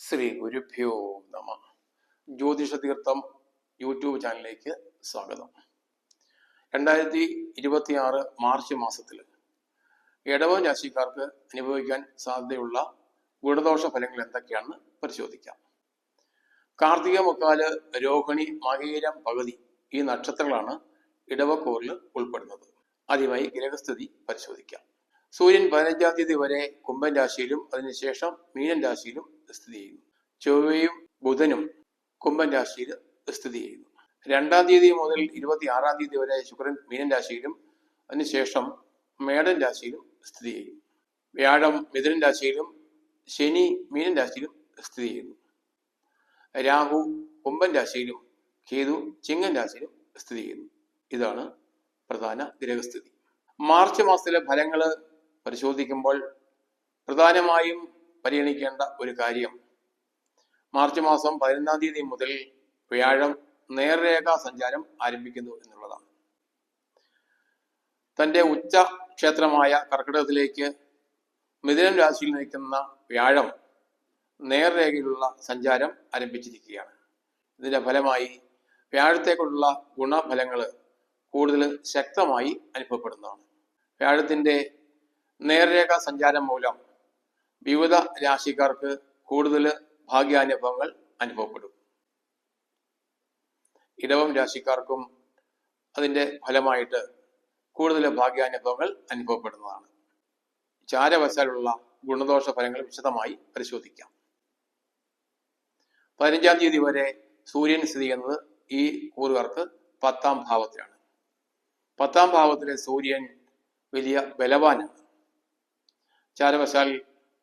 ശ്രീ ഗുരുഭ്യോ നമ. ജ്യോതിഷ തീർത്ഥം യൂട്യൂബ് ചാനലിലേക്ക് സ്വാഗതം. 2026 മാർച്ച് മാസത്തിൽ ഇടവം രാശിക്കാർക്ക് അനുഭവിക്കാൻ സാധ്യതയുള്ള ഗുണദോഷ ഫലങ്ങൾ എന്തൊക്കെയാണെന്ന് പരിശോധിക്കാം. കാർത്തിക മുക്കാല്, രോഹിണി, മകീരം, പകുതി ഈ നക്ഷത്രങ്ങളാണ് ഇടവക്കൂറിൽ ഉൾപ്പെടുന്നത്. ആദ്യമായി ഗ്രഹസ്ഥിതി പരിശോധിക്കാം. സൂര്യൻ 15-ാം തീയതി വരെ കുംഭൻ രാശിയിലും അതിനുശേഷം മീനൻ രാശിയിലും സ്ഥിതി ചെയ്യുന്നു. ചൊവ്വയും ബുധനും കുംഭൻ രാശിയിൽ സ്ഥിതി ചെയ്യുന്നു. 2-ാം തീയതി മുതൽ 26-ാം തീയതി വരെ ശുക്രൻ മീനൻ രാശിയിലും അതിനുശേഷം മേടൻ രാശിയിലും സ്ഥിതി ചെയ്യുന്നു. വ്യാഴം മിഥുനൻ രാശിയിലും ശനി മീനൻ രാശിയിലും സ്ഥിതി ചെയ്യുന്നു. രാഹു കുംഭൻ രാശിയിലും കേതു ചിങ്ങൻ രാശിയിലും സ്ഥിതി ചെയ്യുന്നു. ഇതാണ് പ്രധാന ഗ്രഹസ്ഥിതി. മാർച്ച് മാസത്തിലെ ഫലങ്ങൾ പരിശോധിക്കുമ്പോൾ പ്രധാനമായും പരിഗണിക്കേണ്ട ഒരു കാര്യം, മാർച്ച് മാസം 11-ാം തീയതി മുതൽ വ്യാഴം നേർരേഖാ സഞ്ചാരം ആരംഭിക്കുന്നു എന്നുള്ളതാണ്. തന്റെ ഉച്ച ക്ഷേത്രമായ കർക്കിടകത്തിലേക്ക് മിഥുനം രാശിയിൽ നിൽക്കുന്ന വ്യാഴം നേർരേഖയിലുള്ള സഞ്ചാരം ആരംഭിച്ചിരിക്കുകയാണ്. ഇതിന്റെ ഫലമായി വ്യാഴത്തെക്കൊണ്ടുള്ള ഗുണഫലങ്ങൾ കൂടുതൽ ശക്തമായി അനുഭവപ്പെടുന്നതാണ്. വ്യാഴത്തിന്റെ നേർരേഖാ സഞ്ചാരം മൂലം വിവിധ രാശിക്കാർക്ക് കൂടുതൽ ഭാഗ്യാനുഭവങ്ങൾ അനുഭവപ്പെടും. ഇടവം രാശിക്കാർക്കും അതിന്റെ ഫലമായിട്ട് കൂടുതൽ ഭാഗ്യാനുഭവങ്ങൾ അനുഭവപ്പെടുന്നതാണ്. ചാരവശാലുള്ള ഗുണദോഷ ഫലങ്ങൾ വിശദമായി പരിശോധിക്കാം. 15-ാം തീയതി വരെ സൂര്യൻ സ്ഥിതി ചെയ്യുന്നത് ഈ കൂറുകാർക്ക് 10-ാം ഭാവത്തിലാണ്. 10-ാം ഭാവത്തിലെ സൂര്യൻ വലിയ ബലവാനാണ്. ചാരവശാൽ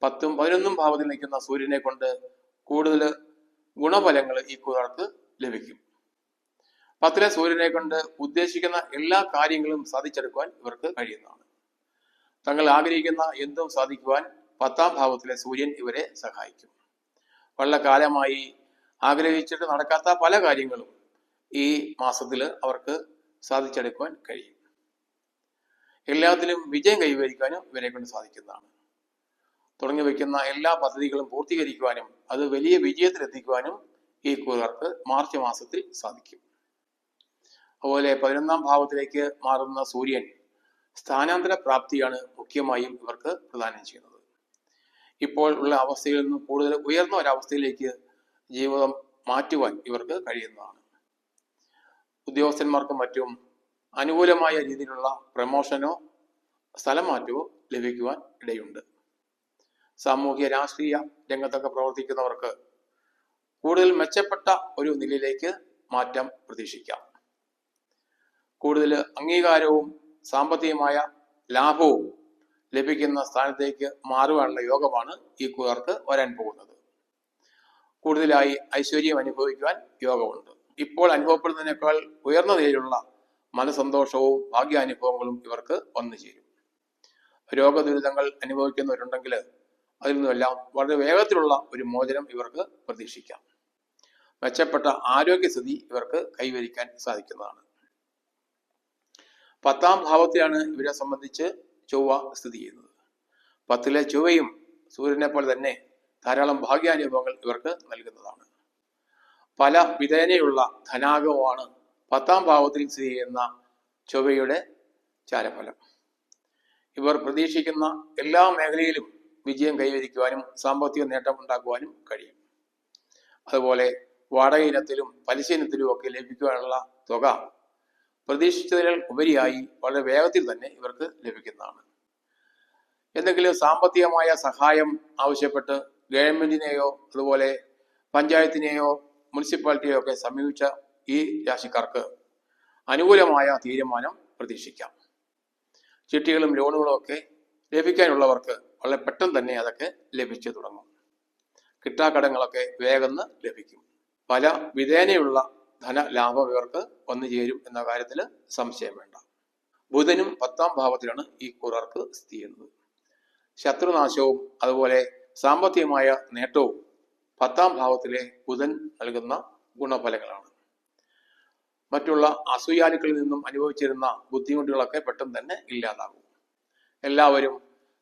10ഉം 11ഉം ഭാവത്തിൽ നിൽക്കുന്ന സൂര്യനെ കൊണ്ട് കൂടുതൽ ഗുണഫലങ്ങൾ ഈ കൂറുകാർക്ക് ലഭിക്കും. 10ലെ സൂര്യനെ കൊണ്ട് ഉദ്ദേശിക്കുന്ന എല്ലാ കാര്യങ്ങളും സാധിച്ചെടുക്കുവാൻ ഇവർക്ക് കഴിയുന്നതാണ്. തങ്ങൾ ആഗ്രഹിക്കുന്ന എന്തും സാധിക്കുവാൻ 10ാം ഭാവത്തിലെ സൂര്യൻ ഇവരെ സഹായിക്കും. വളരെ കാലമായി ആഗ്രഹിച്ചിട്ട് നടക്കാത്ത പല കാര്യങ്ങളും ഈ മാസത്തിൽ അവർക്ക് സാധിച്ചെടുക്കുവാൻ കഴിയും. എല്ലാത്തിലും വിജയം കൈവരിക്കാനും ഇവരെ കൊണ്ട് സാധിക്കുന്നതാണ്. തുടങ്ങി വയ്ക്കുന്ന എല്ലാ പദ്ധതികളും പൂർത്തീകരിക്കുവാനും അത് വലിയ വിജയത്തിലെത്തിക്കുവാനും ഈ കൂറുകാർക്ക് മാർച്ച് മാസത്തിൽ സാധിക്കും. അതുപോലെ 11ാം ഭാവത്തിലേക്ക് മാറുന്ന സൂര്യൻ സ്ഥാനാന്തര പ്രാപ്തിയാണ് മുഖ്യമായും ഇവർക്ക് പ്രദാനം ചെയ്യുന്നത്. ഇപ്പോൾ ഉള്ള അവസ്ഥയിൽ നിന്നും കൂടുതൽ ഉയർന്ന ഒരവസ്ഥയിലേക്ക് ജീവിതം മാറ്റുവാൻ ഇവർക്ക് കഴിയുന്നതാണ്. ഉദ്യോഗസ്ഥന്മാർക്കും മറ്റും അനുകൂലമായ രീതിയിലുള്ള പ്രമോഷനോ സ്ഥലം മാറ്റമോ ലഭിക്കുവാൻ ഇടയുണ്ട്. സാമൂഹ്യ രാഷ്ട്രീയ രംഗത്തൊക്കെ പ്രവർത്തിക്കുന്നവർക്ക് കൂടുതൽ മെച്ചപ്പെട്ട ഒരു നിലയിലേക്ക് മാറ്റം പ്രതീക്ഷിക്കാം. കൂടുതൽ അംഗീകാരവും സാമ്പത്തികമായ ലാഭവും ലഭിക്കുന്ന സ്ഥാനത്തേക്ക് മാറുവാനുള്ള യോഗമാണ് ഈ കൂറുകാർക്ക് വരാൻ പോകുന്നത്. കൂടുതലായി ഐശ്വര്യം അനുഭവിക്കുവാൻ യോഗമുണ്ട്. ഇപ്പോൾ അനുഭവപ്പെടുന്നതിനേക്കാൾ ഉയർന്ന നിലയിലുള്ള മനസന്തോഷവും ഭാഗ്യാനുഭവങ്ങളും ഇവർക്ക് വന്നു ചേരും. രോഗദുരിതങ്ങൾ അനുഭവിക്കുന്നവരുണ്ടെങ്കിൽ അതിൽ നിന്നെല്ലാം വളരെ വേഗത്തിലുള്ള ഒരു മോചനം ഇവർക്ക് പ്രതീക്ഷിക്കാം. മെച്ചപ്പെട്ട ആരോഗ്യസ്ഥിതി ഇവർക്ക് കൈവരിക്കാൻ സാധിക്കുന്നതാണ്. 10ാം ഭാവത്തിലാണ് ഇവരെ സംബന്ധിച്ച് ചൊവ്വ സ്ഥിതി ചെയ്യുന്നത്. 10ലെ ചൊവ്വയും സൂര്യനെ പോലെ തന്നെ ധാരാളം ഭാഗ്യാനുഭവങ്ങൾ ഇവർക്ക് നൽകുന്നതാണ്. പല വിധേനയുള്ള ധനാഗമമാണ് 10ാം ഭാവത്തിൽ സ്ഥിതി ചെയ്യുന്ന ചൊവ്വയുടെ ചാരഫലം. ഇവർ പ്രതീക്ഷിക്കുന്ന എല്ലാ മേഖലയിലും വിജയം കൈവരിക്കുവാനും സാമ്പത്തിക നേട്ടം ഉണ്ടാക്കുവാനും കഴിയും. അതുപോലെ വാടക ഇനത്തിലും പലിശ ഇനത്തിലും ഒക്കെ ലഭിക്കുവാനുള്ള തുക പ്രതീക്ഷിച്ചതിൽ ഉപരിയായി വളരെ വേഗത്തിൽ തന്നെ ഇവർക്ക് ലഭിക്കുന്നതാണ്. എന്തെങ്കിലും സാമ്പത്തികമായ സഹായം ആവശ്യപ്പെട്ട് ഗവൺമെന്റിനെയോ അതുപോലെ പഞ്ചായത്തിനെയോ മുനിസിപ്പാലിറ്റിയോ ഒക്കെ സമീപിച്ച ഈ രാശിക്കാർക്ക് അനുകൂലമായ തീരുമാനം പ്രതീക്ഷിക്കാം. ചിട്ടികളും ലോണുകളും ഒക്കെ ലഭിക്കാനുള്ളവർക്ക് വളരെ പെട്ടെന്ന് തന്നെ അതൊക്കെ ലഭിച്ചു തുടങ്ങും. കിട്ടാക്കടങ്ങളൊക്കെ വേഗം ലഭിക്കും. പല വിധേനയുള്ള ധനലാഭം ഇവർക്ക് വന്നു ചേരും എന്ന കാര്യത്തിൽ സംശയം വേണ്ട. ബുധനും 10ാം ഭാവത്തിലാണ് ഈ കൂറുകാർക്ക് സ്ഥിതി ചെയ്യുന്നത്. ശത്രുനാശവും അതുപോലെ സാമ്പത്തികമായ നേട്ടവും 10ാം ഭാവത്തിലെ ബുധൻ നൽകുന്ന ഗുണഫലങ്ങളാണ്. മറ്റുള്ള അസൂയാലുക്കളിൽ നിന്നും അനുഭവിച്ചിരുന്ന ബുദ്ധിമുട്ടുകളൊക്കെ പെട്ടെന്ന് തന്നെ ഇല്ലാതാകും. എല്ലാവരും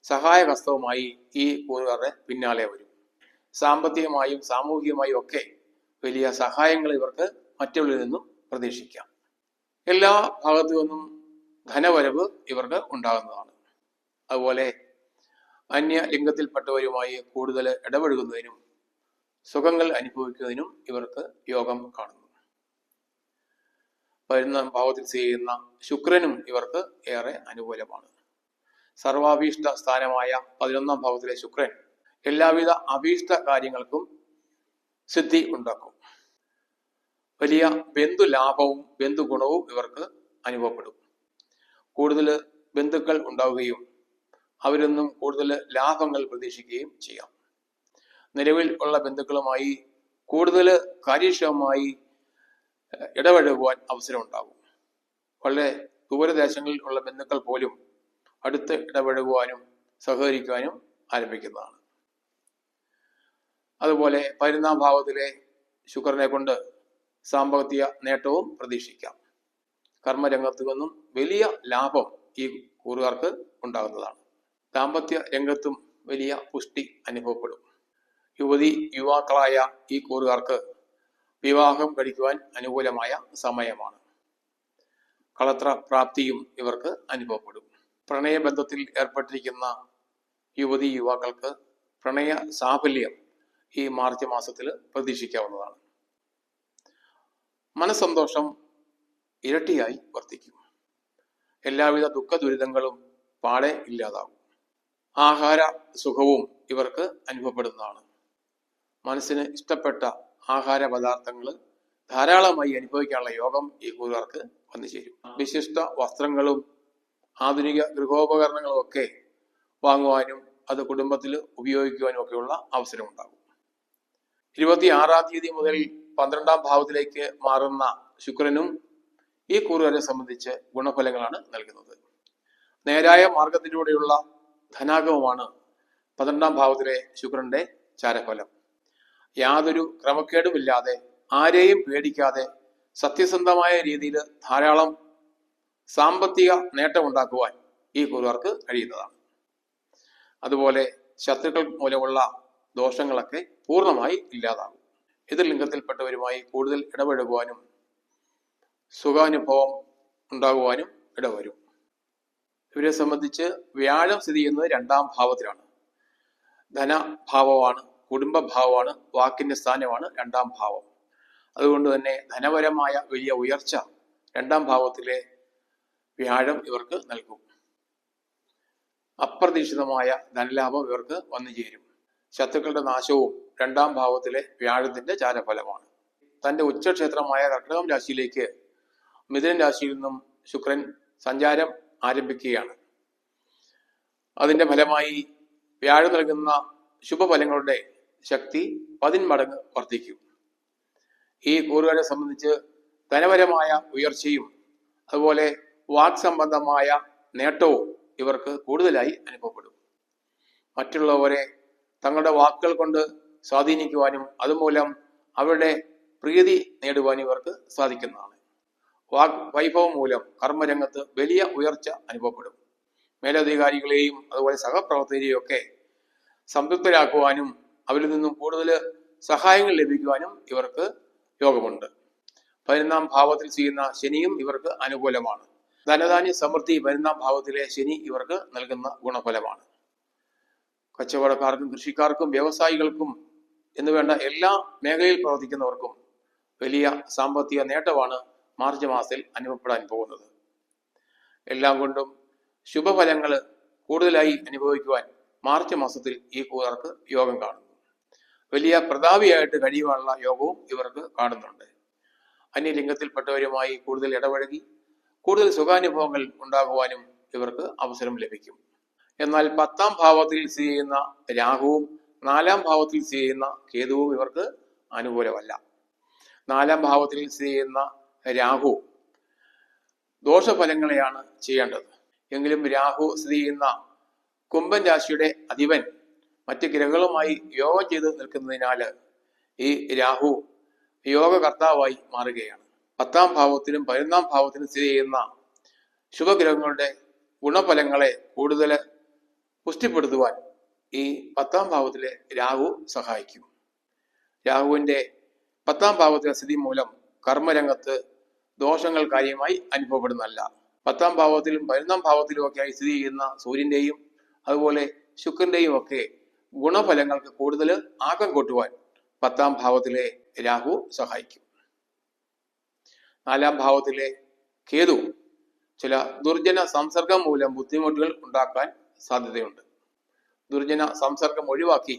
സഹായഹസ്തവുമായി ഈ കൂറുകാരുടെ പിന്നാലെ വരും. സാമ്പത്തികമായും സാമൂഹികമായും ഒക്കെ വലിയ സഹായങ്ങൾ ഇവർക്ക് മറ്റുള്ളവരിൽ നിന്നും പ്രതീക്ഷിക്കാം. എല്ലാ ഭാഗത്തു നിന്നും ധനവരവ് ഇവർക്ക് ഉണ്ടാകുന്നതാണ്. അതുപോലെ അന്യ ലിംഗത്തിൽപ്പെട്ടവരുമായി കൂടുതൽ ഇടപഴകുന്നതിനും സുഖങ്ങൾ അനുഭവിക്കുന്നതിനും ഇവർക്ക് യോഗം കാണുന്നു. 11-ാം ഭാവത്തിൽ സ്ഥിതി ചെയ്യുന്ന ശുക്രനും ഇവർക്ക് ഏറെ അനുകൂലമാണ്. സർവാഭീഷ്ട സ്ഥാനമായ 11-ാം ഭാവത്തിലെ ശുക്രൻ എല്ലാവിധ അഭീഷ്ട കാര്യങ്ങൾക്കും സിദ്ധി ഉണ്ടാക്കും. വലിയ ബന്ധുലാഭവും ബന്ധുഗുണവും ഇവർക്ക് അനുഭവപ്പെടും. കൂടുതൽ ബന്ധുക്കൾ ഉണ്ടാവുകയും അവരിൽ നിന്നും കൂടുതൽ ലാഭങ്ങൾ പ്രതീക്ഷിക്കുകയും ചെയ്യാം. നിലവിൽ ഉള്ള ബന്ധുക്കളുമായി കൂടുതൽ കാര്യക്ഷമമായി ഇടപഴകുവാൻ അവസരം ഉണ്ടാകും. വളരെ ദൂരദേശങ്ങളിൽ ഉള്ള ബന്ധുക്കൾ പോലും അടുത്ത് ഇടപഴകുവാനും സഹകരിക്കുവാനും ആരംഭിക്കുന്നതാണ്. അതുപോലെ 11-ാം ഭാവത്തിലെ ശുക്രനെ കൊണ്ട് സാമ്പത്തിക നേട്ടവും പ്രതീക്ഷിക്കാം. കർമ്മരംഗത്തു നിന്നും വലിയ ലാഭം ഈ കൂറുകാർക്ക് ഉണ്ടാകുന്നതാണ്. ദാമ്പത്യ രംഗത്തും വലിയ പുഷ്ടി അനുഭവപ്പെടും. യുവാക്കളായ ഈ കൂറുകാർക്ക് വിവാഹം കഴിക്കുവാൻ അനുകൂലമായ സമയമാണ്. കളത്ര പ്രാപ്തിയും ഇവർക്ക് അനുഭവപ്പെടും. പ്രണയബന്ധത്തിൽ ഏർപ്പെട്ടിരിക്കുന്ന യുവാക്കൾക്ക് പ്രണയ സാഫല്യം ഈ മാർച്ച് മാസത്തിൽ പ്രതീക്ഷിക്കാവുന്നതാണ്. മനസ്സന്തോഷം ഇരട്ടിയായി വർദ്ധിക്കും. എല്ലാവിധ ദുഃഖ ദുരിതങ്ങളും പാടെ ഇല്ലാതാകും. ആഹാര സുഖവും ഇവർക്ക് അനുഭവപ്പെടുന്നതാണ്. മനസ്സിന് ഇഷ്ടപ്പെട്ട ആഹാര പദാർത്ഥങ്ങൾ ധാരാളമായി അനുഭവിക്കാനുള്ള യോഗം ഈ കൂറുകാർക്ക് വന്നു ചേരും. വിശിഷ്ട വസ്ത്രങ്ങളും ആധുനിക ഗൃഹോപകരണങ്ങളും ഒക്കെ വാങ്ങുവാനും അത് കുടുംബത്തിൽ ഉപയോഗിക്കുവാനും ഒക്കെയുള്ള അവസരം ഉണ്ടാകും. 26-ാം തീയതി മുതൽ 12-ാം ഭാവത്തിലേക്ക് മാറുന്ന ശുക്രനും ഈ കൂറുകാരെ സംബന്ധിച്ച് ഗുണഫലങ്ങളാണ് നൽകുന്നത്. നേരായ മാർഗത്തിലൂടെയുള്ള ധനാഗമമാണ് 12-ാം ഭാവത്തിലെ ശുക്രന്റെ ചാരഫലം. യാതൊരു ക്രമക്കേടുമില്ലാതെ ആരെയും പേടിക്കാതെ സത്യസന്ധമായ രീതിയിൽ ധാരാളം സാമ്പത്തിക നേട്ടം ഉണ്ടാക്കുവാൻ ഈ കൂറുകാർക്ക് കഴിയുന്നതാണ്. അതുപോലെ ശത്രുക്കൾ മൂലമുള്ള ദോഷങ്ങളൊക്കെ പൂർണ്ണമായി ഇല്ലാതാകും. എതിർ ലിംഗത്തിൽപ്പെട്ടവരുമായി കൂടുതൽ ഇടപഴകുവാനും സുഖാനുഭവം ഉണ്ടാകുവാനും ഇടവരും. ഇവരെ സംബന്ധിച്ച് വ്യാഴം സ്ഥിതി ചെയ്യുന്നത് 2-ാം ഭാവത്തിലാണ്. ധനഭാവമാണ്, കുടുംബഭാവമാണ്, വാക്കിന്റെ സ്ഥാനമാണ് 2-ാം ഭാവം. അതുകൊണ്ട് തന്നെ ധനപരമായ വലിയ ഉയർച്ച 2-ാം ഭാവത്തിലെ വ്യാഴം ഇവർക്ക് നൽകും. അപ്രതീക്ഷിതമായ ധനലാഭം ഇവർക്ക് വന്നു ചേരും. ശത്രുക്കളുടെ നാശവും 2-ാം ഭാവത്തിലെ വ്യാഴത്തിന്റെ ചാരഫലമാണ്. തന്റെ ഉച്ചക്ഷേത്രമായ കർക്കിടകം രാശിയിലേക്ക് മിഥുന രാശിയിൽ നിന്നും ശുക്രൻ സഞ്ചാരം ആരംഭിക്കുകയാണ്. അതിന്റെ ഫലമായി വ്യാഴം നൽകുന്ന ശുഭഫലങ്ങളുടെ ശക്തി 10 മടങ്ങ് വർദ്ധിക്കും. ഈ കൂറുകാരെ സംബന്ധിച്ച് ധനപരമായ ഉയർച്ചയും അതുപോലെ വാക് സംബന്ധമായ നേട്ടവും ഇവർക്ക് കൂടുതലായി അനുഭവപ്പെടും. മറ്റുള്ളവരെ തങ്ങളുടെ വാക്കുകൾ കൊണ്ട് സ്വാധീനിക്കുവാനും അതുമൂലം അവരുടെ പ്രീതി നേടുവാനും ഇവർക്ക് സാധിക്കുന്നതാണ്. വാക് വൈഭവം മൂലം കർമ്മരംഗത്ത് വലിയ ഉയർച്ച അനുഭവപ്പെടും. മേലധികാരികളെയും അതുപോലെ സഹപ്രവർത്തകരെയും ഒക്കെ സംതൃപ്തരാക്കുവാനും അവരിൽ നിന്നും കൂടുതൽ സഹായങ്ങൾ ലഭിക്കുവാനും ഇവർക്ക് യോഗമുണ്ട്. 11-ാം ഭാവത്തിൽ ചെയ്യുന്ന ശനിയും ഇവർക്ക് അനുകൂലമാണ്. ധനധാന്യ സമൃദ്ധി 11-ാം ഭാവത്തിലെ ശനി ഇവർക്ക് നൽകുന്ന ഗുണഫലമാണ്. കച്ചവടക്കാർക്കും കൃഷിക്കാർക്കും വ്യവസായികൾക്കും എന്നുവേണ്ട എല്ലാ മേഖലയിൽ പ്രവർത്തിക്കുന്നവർക്കും വലിയ സാമ്പത്തിക നേട്ടമാണ് മാർച്ച് മാസത്തിൽ അനുഭവപ്പെടാൻ പോകുന്നത്. എല്ലാം കൊണ്ടും ശുഭഫലങ്ങൾ കൂടുതലായി അനുഭവിക്കുവാൻ മാർച്ച് മാസത്തിൽ ഈ കൂറുകാർക്ക് യോഗം കാണുന്നു. വലിയ പ്രതാപിയായിട്ട് കഴിയുവാനുള്ള യോഗവും ഇവർക്ക് കാണുന്നുണ്ട്. അന്യലിംഗത്തിൽപ്പെട്ടവരുമായി കൂടുതൽ ഇടപഴകി കൂടുതൽ സുഖാനുഭവങ്ങൾ ഉണ്ടാകുവാനും ഇവർക്ക് അവസരം ലഭിക്കും. എന്നാൽ 10-ാം ഭാവത്തിൽ സ്ഥിതി ചെയ്യുന്ന രാഹുവും 4-ാം ഭാവത്തിൽ സ്ഥിതി ചെയ്യുന്ന കേതുവും ഇവർക്ക് അനുകൂലമല്ല. 4-ാം ഭാവത്തിൽ സ്ഥിതി ചെയ്യുന്ന രാഹു ദോഷഫലങ്ങളെയാണ് ചെയ്യേണ്ടത്. എങ്കിലും രാഹു സ്ഥിതി ചെയ്യുന്ന കുംഭൻ രാശിയുടെ അധിപൻ മറ്റ് ഗ്രഹങ്ങളുമായി യോഗം ചെയ്ത് നിൽക്കുന്നതിനാൽ ഈ രാഹു യോഗകർത്താവായി മാറുകയാണ്. 10-ാം ഭാവത്തിലും 11-ാം ഭാവത്തിലും സ്ഥിതി ചെയ്യുന്ന ശുഭഗ്രഹങ്ങളുടെ ഗുണഫലങ്ങളെ കൂടുതൽ പുഷ്ടിപ്പെടുത്തുവാൻ ഈ 10ാം ഭാവത്തിലെ രാഹു സഹായിക്കും. രാഹുവിന്റെ 10ാം ഭാവത്തിലെ സ്ഥിതി മൂലം കർമ്മരംഗത്ത് ദോഷങ്ങൾ കാര്യമായി അനുഭവപ്പെടുന്നതല്ല. 10ാം ഭാവത്തിലും 11ാം ഭാവത്തിലും ഒക്കെയായി സ്ഥിതി ചെയ്യുന്ന സൂര്യന്റെയും അതുപോലെ ശുക്രന്റെയും ഒക്കെ ഗുണഫലങ്ങൾക്ക് കൂടുതൽ ആക്കം കൂട്ടുവാൻ 10ാം ഭാവത്തിലെ രാഹു സഹായിക്കും. 4ാം ഭാവത്തിലെ കേതു ചില ദുർജന സംസർഗം മൂലം ബുദ്ധിമുട്ടുകൾ ഉണ്ടാക്കാൻ സാധ്യതയുണ്ട്. ദുർജന സംസർഗം ഒഴിവാക്കി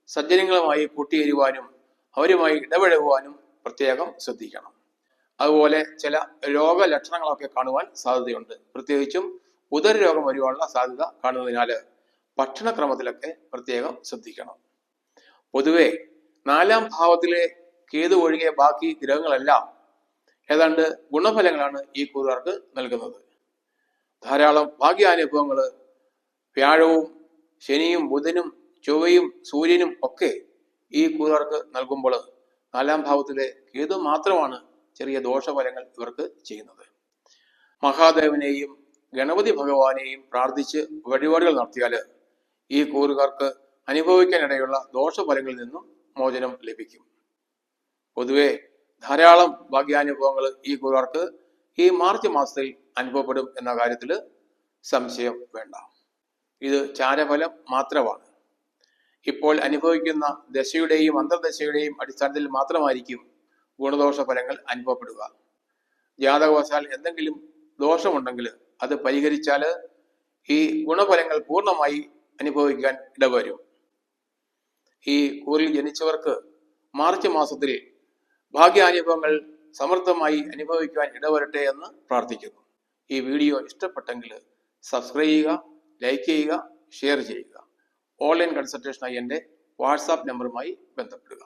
സജ്ജനങ്ങളുമായി കൂട്ടിയേരുവാനും അവരുമായി ഇടപഴകുവാനും പ്രത്യേകം ശ്രദ്ധിക്കണം. അതുപോലെ ചില രോഗലക്ഷണങ്ങളൊക്കെ കാണുവാൻ സാധ്യതയുണ്ട്. പ്രത്യേകിച്ചും ഉദരരോഗം വരുവാനുള്ള സാധ്യത കാണുന്നതിനാൽ ഭക്ഷണക്രമത്തിലൊക്കെ പ്രത്യേകം ശ്രദ്ധിക്കണം. പൊതുവെ 4ാം ഭാവത്തിലെ കേതു ഒഴികെ ബാക്കി ഗ്രഹങ്ങളെല്ലാം ഏതാണ്ട് ഗുണഫലങ്ങളാണ് ഈ കൂറുകാർക്ക് നൽകുന്നത്. ധാരാളം ഭാഗ്യാനുഭവങ്ങൾ വ്യാഴവും ശനിയും ബുധനും ചൊവ്വയും സൂര്യനും ഒക്കെ ഈ കൂറുകാർക്ക് നൽകുമ്പോൾ 4ാം ഭാവത്തിലെ കേതു മാത്രമാണ് ചെറിയ ദോഷഫലങ്ങൾ ഇവർക്ക് ചെയ്യുന്നത്. മഹാദേവനെയും ഗണപതി ഭഗവാനെയും പ്രാർത്ഥിച്ച് വഴിപാടുകൾ നടത്തിയാൽ ഈ കൂറുകാർക്ക് അനുഭവിക്കാനിടയുള്ള ദോഷഫലങ്ങളിൽ നിന്നും മോചനം ലഭിക്കും. പൊതുവെ ധാരാളം ഭാഗ്യാനുഭവങ്ങൾ ഈ കൂറുകാർക്ക് ഈ മാർച്ച് മാസത്തിൽ അനുഭവപ്പെടും എന്ന കാര്യത്തിൽ സംശയം വേണ്ട. ഇത് ചാരഫലം മാത്രമാണ്. ഇപ്പോൾ അനുഭവിക്കുന്ന ദശയുടെയും അന്തർദശയുടെയും അടിസ്ഥാനത്തിൽ മാത്രമായിരിക്കും ഗുണദോഷ ഫലങ്ങൾ അനുഭവപ്പെടുക. ജാതകവശാൽ എന്തെങ്കിലും ദോഷമുണ്ടെങ്കിൽ അത് പരിഹരിച്ചാൽ ഈ ഗുണഫലങ്ങൾ പൂർണ്ണമായി അനുഭവിക്കാൻ ഇടവരും. ഈ കൂറിൽ ജനിച്ചവർക്ക് മാർച്ച് മാസത്തിൽ ഭാഗ്യാനുഭവങ്ങൾ സമൃദ്ധമായി അനുഭവിക്കാൻ ഇടവരട്ടെ എന്ന് പ്രാർത്ഥിക്കുന്നു. ഈ വീഡിയോ ഇഷ്ടപ്പെട്ടെങ്കിൽ സബ്സ്ക്രൈബ് ചെയ്യുക, ലൈക്ക് ചെയ്യുക, ഷെയർ ചെയ്യുക. ഓൺലൈൻ കൺസൾട്ടേഷനായി എൻ്റെ വാട്സാപ്പ് നമ്പറുമായി ബന്ധപ്പെടുക.